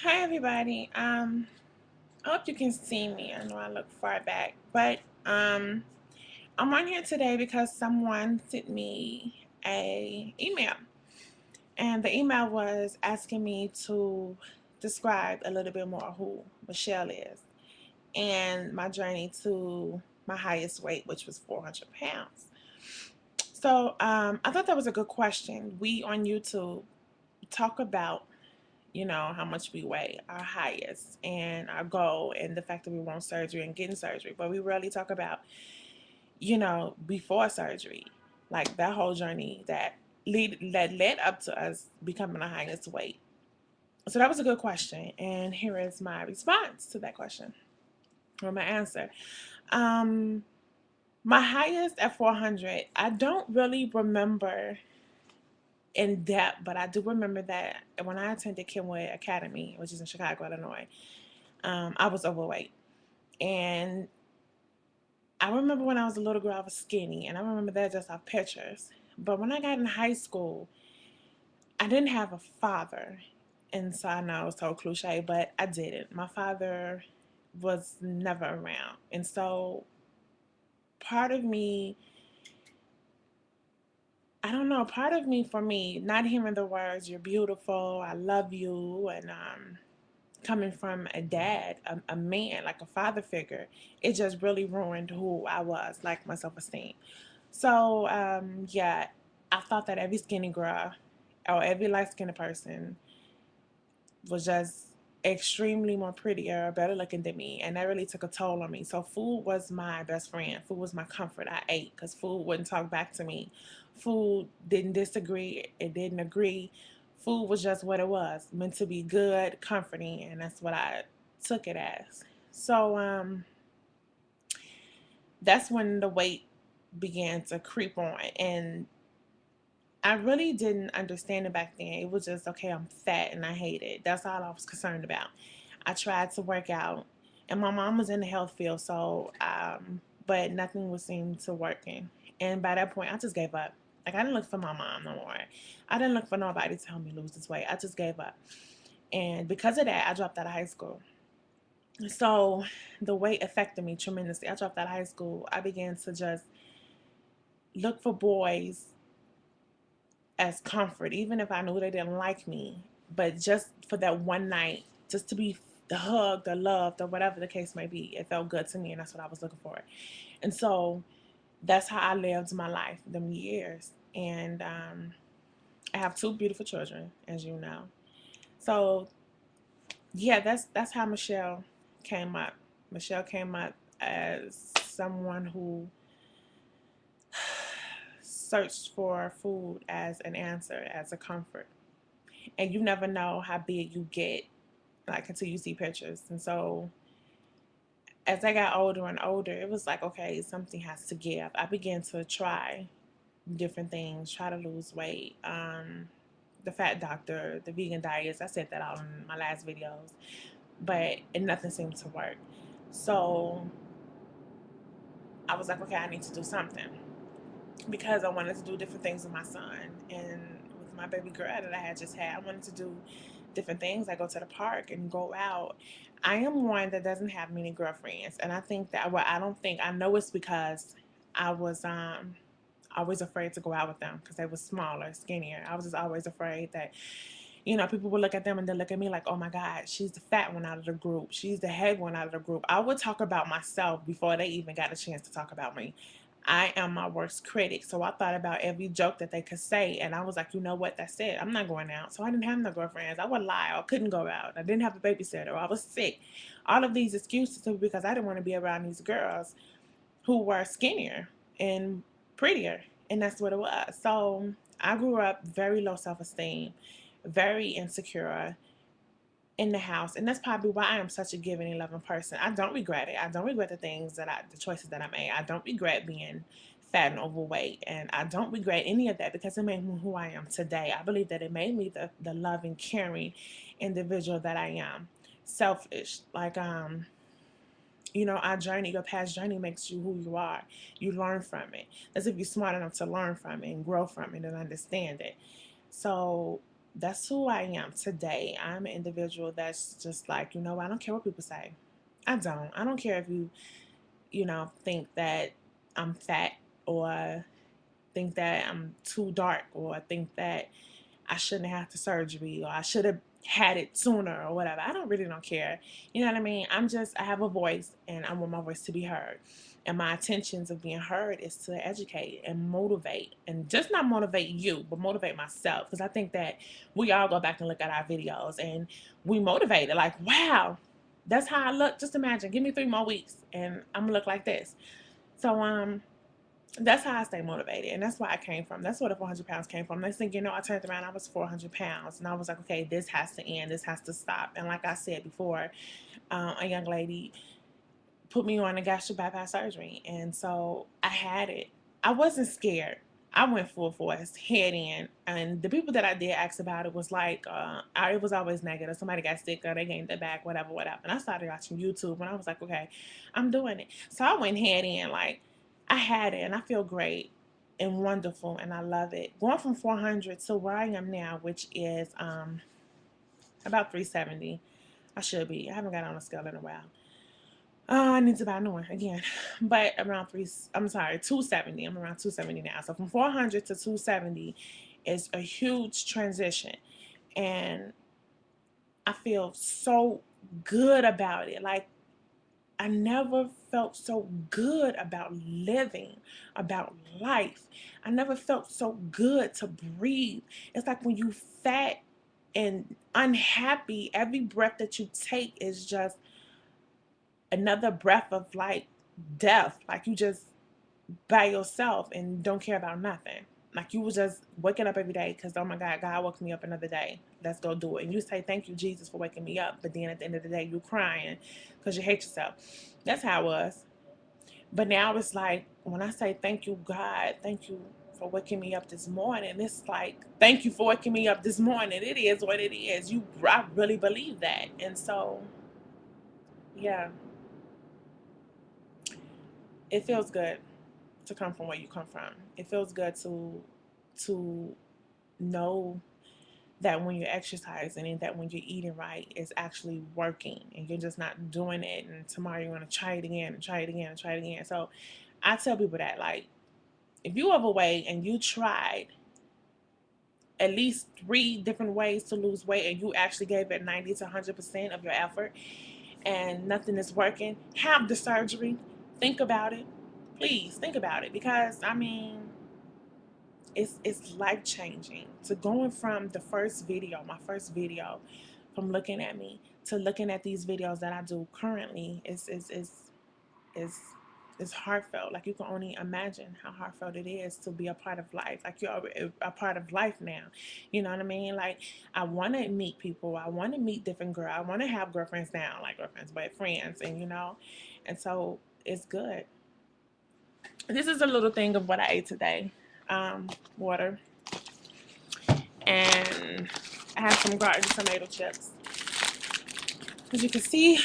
Hi everybody. I hope you can see me. I know I look far back, but I'm on here today because someone sent me a email, and the email was asking me to describe a little bit more who Michelle is and my journey to my highest weight, which was 400 pounds. So I thought that was a good question. We on YouTube talk about how much we weigh, our highest, and our goal, and the fact that we want surgery and getting surgery. But we rarely talk about, before surgery, like that whole journey that led up to us becoming the highest weight. So that was a good question, and here is my response to that question, or my answer. Um, my highest at 400. I don't really remember in depth, but I do remember that when I attended Kenwood Academy, which is in Chicago, Illinois, I was overweight. And I remember when I was a little girl, I was skinny, and I remember that just off pictures. But when I got in high school, I didn't have a father. And so I know it's so cliche, but I didn't. My father was never around. And so part of me, I don't know, part of me, for me, not hearing the words, "you're beautiful, I love you," and coming from a dad, a man, like a father figure, it just really ruined who I was, like my self esteem. So, yeah, I thought that every skinny girl or every light skinned person was just extremely more prettier or better looking than me. And that really took a toll on me. So, food was my best friend. Food was my comfort. I ate because food wouldn't talk back to me. Food didn't disagree, it didn't agree. Food was just what it was, meant to be good, comforting, and that's what I took it as. So, that's when the weight began to creep on. And I really didn't understand it back then. It was just, okay, I'm fat and I hate it. That's all I was concerned about. I tried to work out, and my mom was in the health field, so, but nothing was seem to working. And by that point, I just gave up. Like, I didn't look for my mom no more. I didn't look for nobody to help me lose this weight. I just gave up. And because of that, I dropped out of high school. So the weight affected me tremendously. I dropped out of high school. I began to just look for boys as comfort, even if I knew they didn't like me. But just for that one night, just to be the hug, the love, the whatever the case may be, it felt good to me, and that's what I was looking for. And so that's how I lived my life, them years. And I have two beautiful children, as you know. So yeah, that's how Michelle came up. Michelle came up as someone who searched for food as an answer, as a comfort. And you never know how big you get, like, until you see pictures. And so as I got older and older, it was like, okay, something has to give. I began to try different things, try to lose weight. The fat doctor, the vegan diets, I said that out in my last videos, but nothing seemed to work. So I was like, okay, I need to do something, because I wanted to do different things with my son and with my baby girl that I had just had. I wanted to do different things. I go to the park and go out. I am one that doesn't have many girlfriends, and I think that, well, I don't think, I know it's because I was always afraid to go out with them because they were smaller, skinnier. I was just always afraid that people would look at them and then look at me like, oh my God, she's the fat one out of the group. She's the head one out of the group. I would talk about myself before they even got a chance to talk about me. I am my worst critic. So I thought about every joke that they could say. And I was like, you know what? That's it. I'm not going out. So I didn't have no girlfriends. I would lie. I couldn't go out. I didn't have a babysitter. I was sick. All of these excuses because I didn't want to be around these girls who were skinnier and prettier. And that's what it was. So I grew up very low self esteem, very insecure in the house. And that's probably why I am such a giving and loving person. I don't regret it. I don't regret the choices that I made. I don't regret being fat and overweight. And I don't regret any of that because it made me who I am today. I believe that it made me the loving, caring individual that I am. Selfish. Like, our journey, your past journey makes you who you are. You learn from it. As if you're smart enough to learn from it and grow from it and understand it. So That's who I am today. I'm an individual that's just like, I don't care what people say. I don't care if you think that I'm fat, or think that I'm too dark, or think that I shouldn't have had the surgery, or I should have had it sooner, or whatever. I don't care. You know what I mean? I have a voice, and I want my voice to be heard. And my intentions of being heard is to educate and motivate, and just not motivate you, but motivate myself. Because I think that we all go back and look at our videos and we motivated, like, wow, that's how I look. Just imagine, give me 3 more weeks and I'm gonna look like this. So that's how I stay motivated, and that's where I came from. That's where the 400 pounds came from. Next thing you know, I turned around, I was 400 pounds, and I was like, okay, this has to end. This has to stop. And like I said before, a young lady put me on a gastric bypass surgery, and so I had it. I wasn't scared. I went full force, head in, and the people that I did ask about it was like, it was always negative. Somebody got sick, or they gained their back, whatever, whatever. And I started watching YouTube, and I was like, okay, I'm doing it. So I went head in, like, I had it, and I feel great and wonderful, and I love it. Going from 400 to where I am now, which is about 370. I should be. I haven't got on a scale in a while. I need to buy a new one again, but around 270. I'm around 270 now. So from 400 to 270 is a huge transition, and I feel so good about it. Like, I never felt so good about living, about life. I never felt so good to breathe. It's like when you fat and unhappy, every breath that you take is just another breath of like death. Like you just by yourself and don't care about nothing. Like you was just waking up every day because, oh my God, God woke me up another day. Let's go do it. And you say, thank you, Jesus, for waking me up. But then at the end of the day, you're crying because you hate yourself. That's how it was. But now it's like, when I say, thank you, God, thank you for waking me up this morning, it's like, thank you for waking me up this morning. It is what it is. I really believe that. And so, yeah, it feels good to come from where you come from. It feels good to know that when you're exercising and that when you're eating right, it's actually working, and you're just not doing it and tomorrow you're going to try it again and try it again and try it again. So I tell people that, like, if you overweight and you tried at least 3 different ways to lose weight and you actually gave it 90 to 100% of your effort and nothing is working, have the surgery. Think about it. Please think about it, because I mean, it's life changing. To going from the first video, my first video, from looking at me to looking at these videos that I do currently is is heartfelt. Like, you can only imagine how heartfelt it is to be a part of life. Like, you're a part of life now. You know what I mean? Like, I want to meet people. I want to meet different girls. I want to have girlfriends now, like girlfriends, but friends, and so it's good. This is a little thing of what I ate today. Water, and I have some garden tomato chips. As you can see,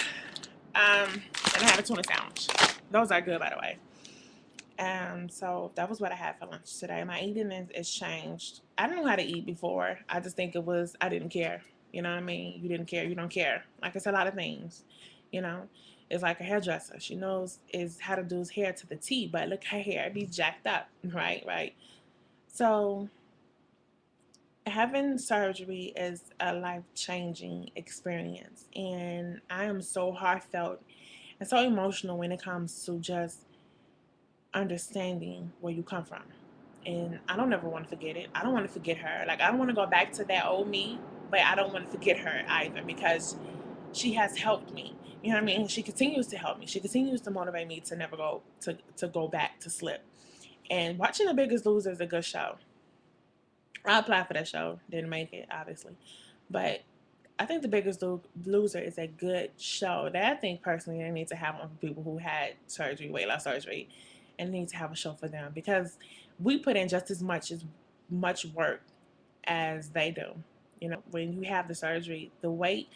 and I have a tuna sandwich. Those are good, by the way. So that was what I had for lunch today. My eating is changed. I didn't know how to eat before. I just think it was, I didn't care. You know what I mean? You didn't care, you don't care. Like, it's a lot of things, you know? It's like a hairdresser. She knows is how to do his hair to the T, but look, her hair be jacked up, right? Right. So having surgery is a life-changing experience, and I am so heartfelt and so emotional when it comes to just understanding where you come from. And I don't ever want to forget it. I don't want to forget her. Like, I don't want to go back to that old me, but I don't want to forget her either, because she has helped me. You know what I mean? She continues to help me. She continues to motivate me to never go to go back to slip. And watching The Biggest Loser is a good show. I applied for that show, didn't make it, obviously, but I think The Biggest Loser is a good show that I think personally they need to have on for people who had surgery, weight loss surgery, and need to have a show for them, because we put in just as much work as they do. You know, when you have the surgery, the weight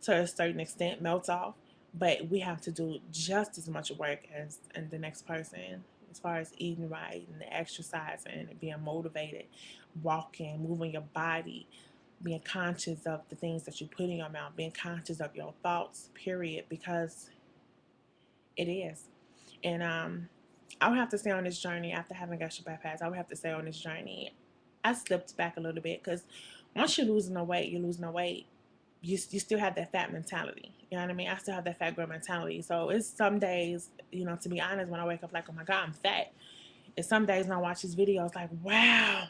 to a certain extent melts off, but we have to do just as much work as the next person, as far as eating right and exercising and being motivated, walking, moving your body, being conscious of the things that you put in your mouth, being conscious of your thoughts, period, because it is. And I would have to say on this journey, after having gastric bypass, I would have to say on this journey, I slipped back a little bit because once you're losing the weight, you're losing the weight. You still have that fat mentality. You know what I mean? I still have that fat girl mentality. So it's some days, you know, to be honest, when I wake up like, oh my God, I'm fat. And some days when I watch these videos, like, wow,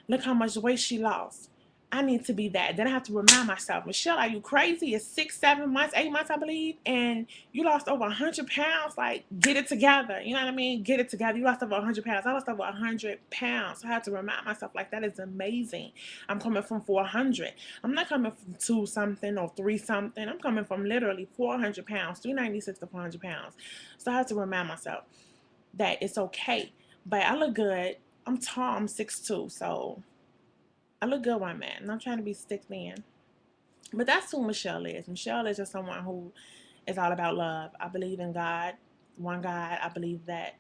look how much weight she lost. I need to be that. Then I have to remind myself, Michelle, are you crazy? It's 6, 7 months, 8 months, I believe, and you lost over 100 pounds. Like, get it together. You know what I mean? Get it together. You lost over 100 pounds. I lost over 100 pounds. So I have to remind myself, like, that is amazing. I'm coming from 400. I'm not coming from 2 something or 3 something. I'm coming from literally 400 pounds, 396 to 400 pounds. So I have to remind myself that it's okay. But I look good. I'm tall. I'm 6'2", so I look good where I'm at. And I'm trying to be stick thin. But that's who Michelle is. Michelle is just someone who is all about love. I believe in God, one God. I believe that,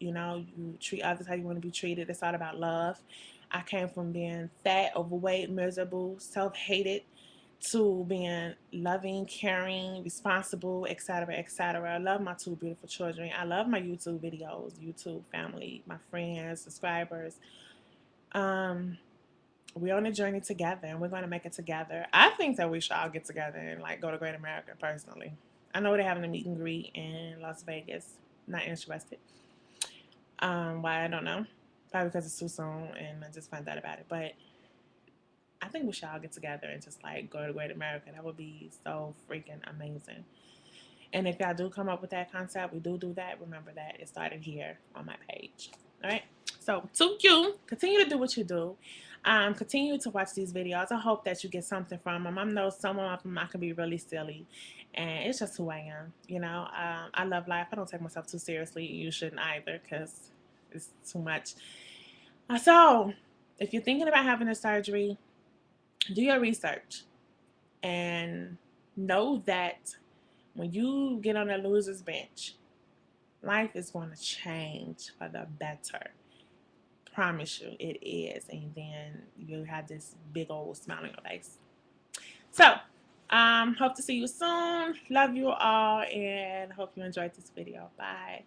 you know, you treat others how you want to be treated. It's all about love. I came from being fat, overweight, miserable, self-hated, to being loving, caring, responsible, etc., etc. I love my 2 beautiful children. I love my YouTube videos, YouTube family, my friends, subscribers. We're on a journey together, and we're going to make it together. I think that we should all get together and like go to Great America personally. I know they're having a meet and greet in Las Vegas. Not interested. Why, I don't know. Probably because it's too soon and I just found out about it. But I think we should all get together and just like go to Great America. That would be so freaking amazing. And if y'all do come up with that concept, we do that. Remember that it started here on my page. All right. So to you, continue to do what you do. Continue to watch these videos. I hope that you get something from them. I know some of them I can be really silly, and it's just who I am. You know, I love life. I don't take myself too seriously. You shouldn't either, because it's too much. So, if you're thinking about having a surgery, do your research and know that when you get on the loser's bench, life is going to change for the better. Promise you, it is. And then you have this big old smile on your face. So, hope to see you soon. Love you all, and hope you enjoyed this video. Bye.